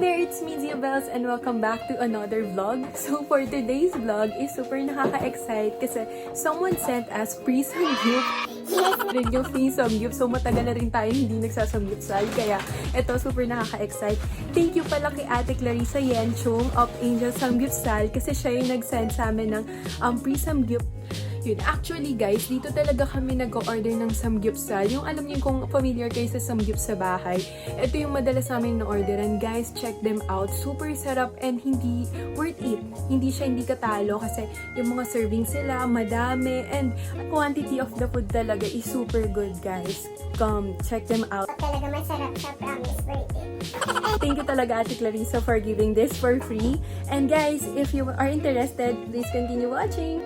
there, it's me Ziabels and welcome back to another vlog. So for today's vlog is super nakaka-excite kasi someone sent us free samgyup. Rin yung free samgyup. So matagal na rin tayo hindi nagsasamgyupsal. Kaya ito super nakaka-excite. Thank you pala kay Ate Clarissa Yencheung of Angelssamgyupsal kasi siya yung nag-send sa amin ng free samgyup. Yun. Actually guys, dito talaga kami nag-order ng samgyupsal. Yung alam niyo kung familiar kayo sa samgyup sa bahay. Ito yung madalas namin na-orderan. Guys, check them out. Super sarap and hindi worth it. Hindi katalo kasi yung mga serving sila, madami. And quantity of the food talaga is super good guys. Come, check them out. Talaga masarap siya, promise, worth it. Thank you talaga Ate Clarissa for giving this for free. And guys, if you are interested, please continue watching.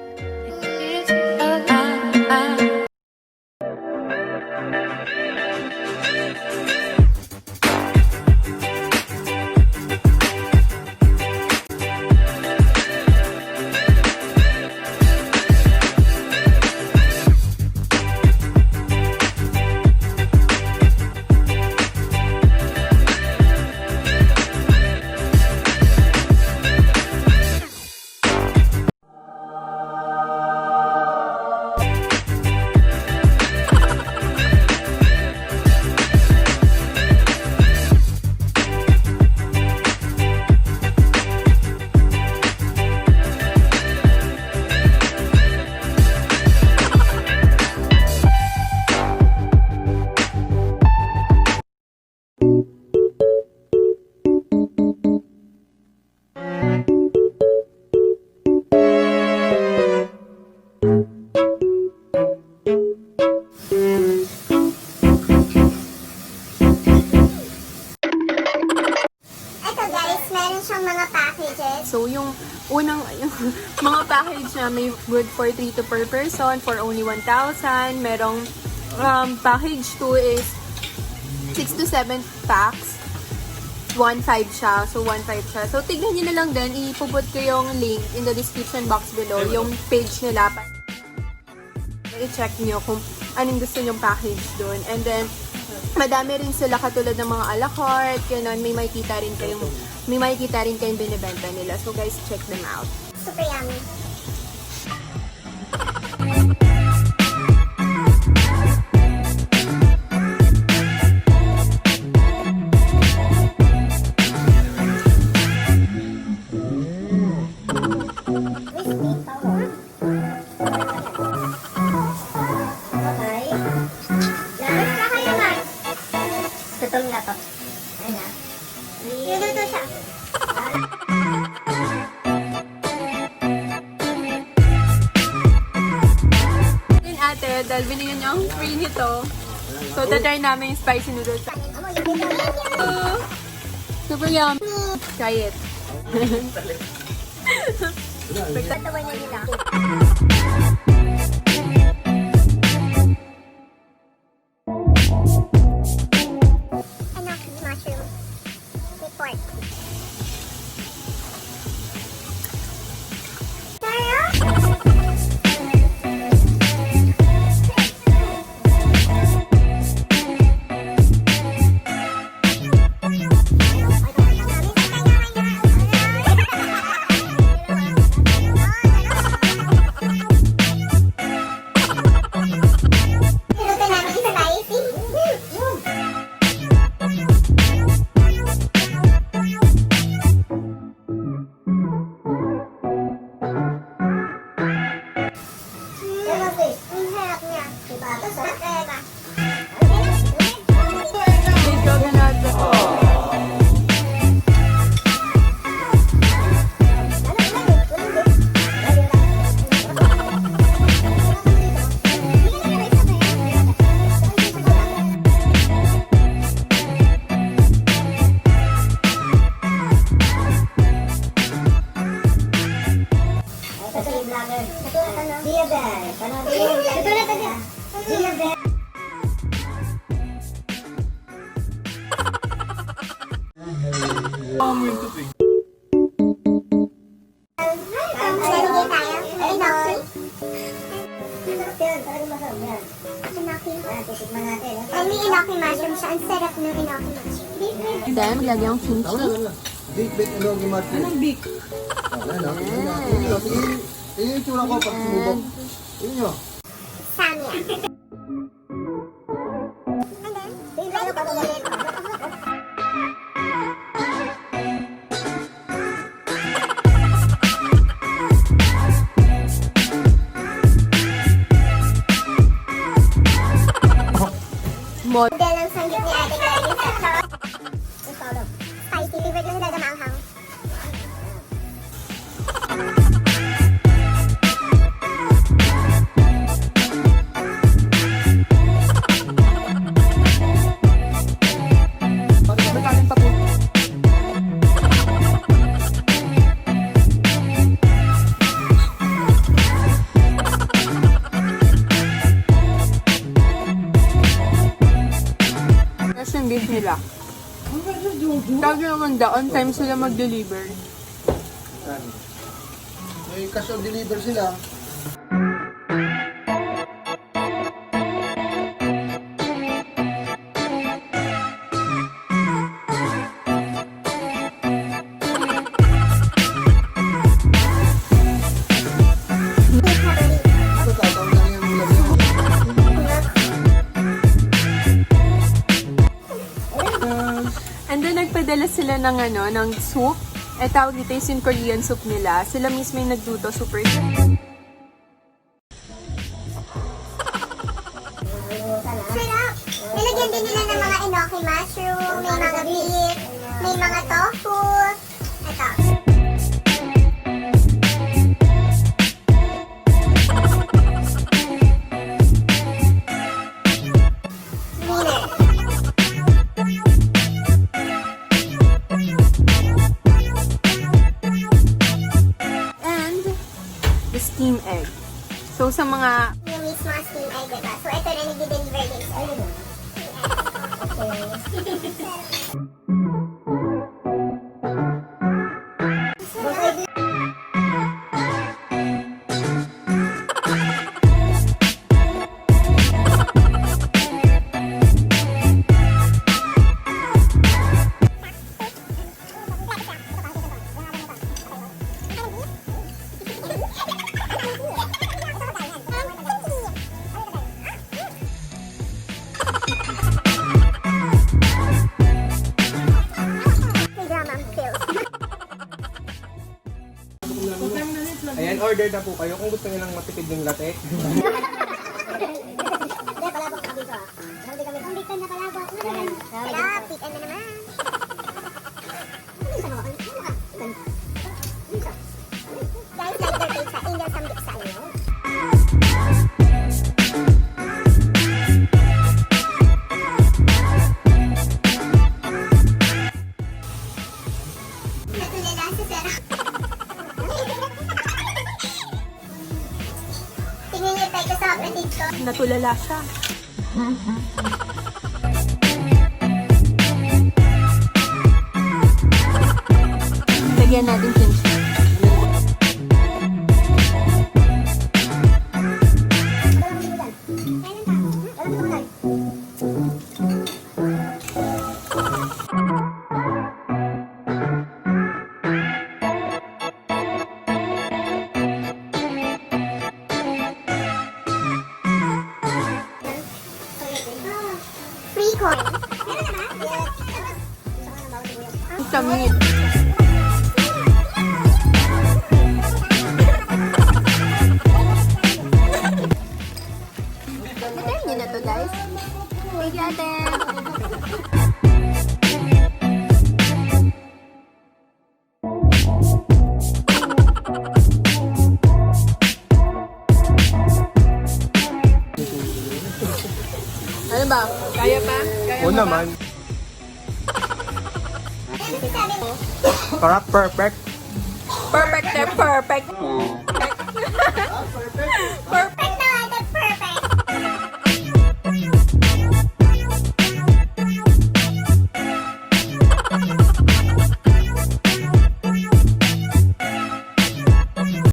So, yung unang mga package na may good for 3 to per person for only 1,000. Merong package 2 is 6 to 7 packs. 1,500 siya. So, 1,500 siya. So, tignan nyo na lang din. Ipuput ko yung link in the description box below. Yung page nila. I-check nyo kung anong gusto nyong package doon. And then, madami rin sila katulad ng mga a la carte. Ganun, may makikita rin kayong binibenta nila. So guys, check them out. Super yummy. Dahil binigyan niyo ang free nito. So, tatry namin yung spicy noodles. Super yummy. Try it. Pagtatawan niya nila. Mushroom. With pork. Ziabels. Ito na taga. Ziabels. May inoki mushroom siya. Ang sarap ng inoki mushroom. Then, maglagay ang kimchi. Big, ano, Martin? Anong big? Ano? Yun yung tsura ko pag sumubok. Yun nyo. Samya. And then, Mod. Dahil ang sanggit ni Ate Clarissa. Spicy liver lang nila maanghang. Magkaling pa po. Fresh yung beef nila. Tawag naman on time sila mag-deliver. May cash on deliver sila. Ano tataon lang yung ulam nyo? And then nagpadala sila ng ng soup. Tawag dito yung Korean soup nila. Sila mismo yung nagluto, super. Sarap! Nilagyan din nila ng mga enoki mushroom, may mga beef, may mga tofu. Ito. And the steam egg. So sa mga Yung mismo steam egg, diba? So ito na nag-deliver din sa Ayan, order na po kayo kung gusto nyo lang matipid yung latte. Sarap! Pikan na naman! Guys, like their page sa Angelssamgyupsal. Ito na lang sa sarap. Tingin niyo tayo sa kapatid ko. natulala siya. Lagyan natin kimchi. Free coin. Ang tamis. Try niyo na to, guys. Thank you, ate. Ano ba? Kaya pa? Kaya Oo mo ba? naman. Sarap, perfect. Perfect na perfect. Perfect na ate, perfect.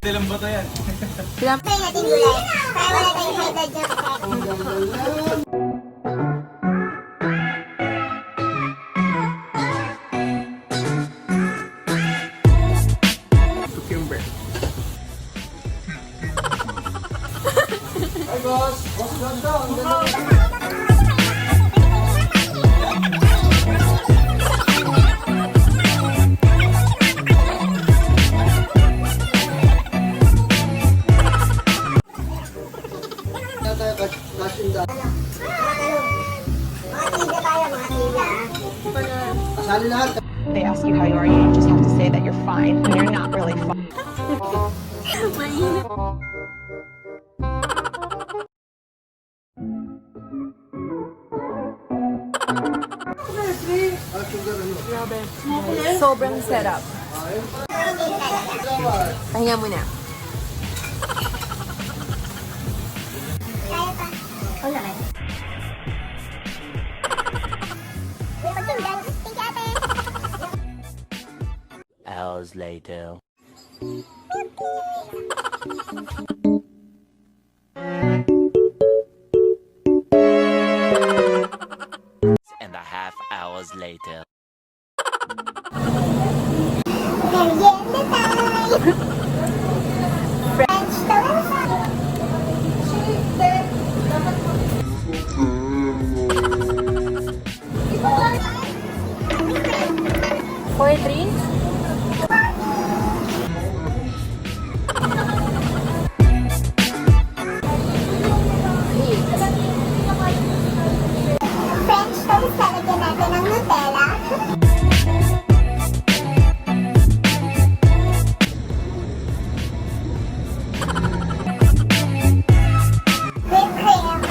Ilang ba ito yan? Ilang Try natin gulay. Para wala tayong high blood yung effect. Hi, boss. Boss, ganda. Ang ganda. Cash in the... Mga tiga tayo, mga tiga. Kasali lahat. They ask you how you are, you just have to say that you're fine when you're not really fine. Mainit. Ah, sugar ano? Grabe. Sobrang sarap. Pahinga muna. Kaya pa. Wala naman. May pagsundan. Thank you, ate. Hours later. And a half hours later. Merienda time. French toast. Four drinks? French toast, lalagyan natin ng Nutella. Whipped cream.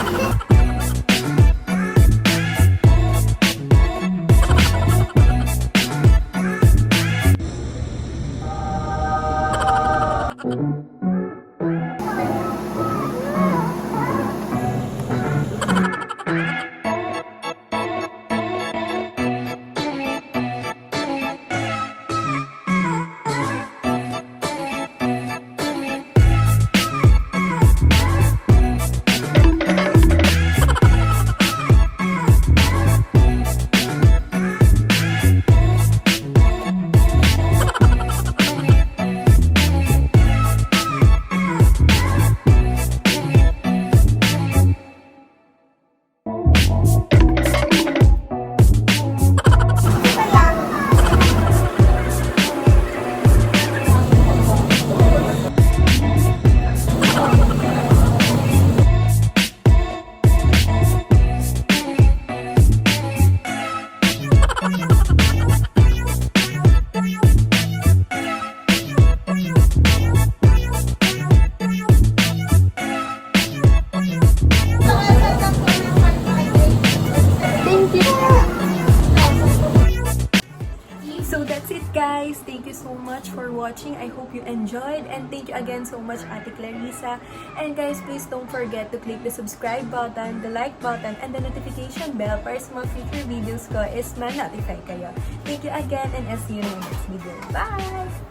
So that's it, guys. Thank you so much for watching. I hope you enjoyed, and thank you again so much, Ate Clarissa. And guys, please don't forget to click the subscribe button, the like button, and the notification bell para sa mga future videos ko is ma-notify kayo. Thank you again, and I'll see you in the next video. Bye!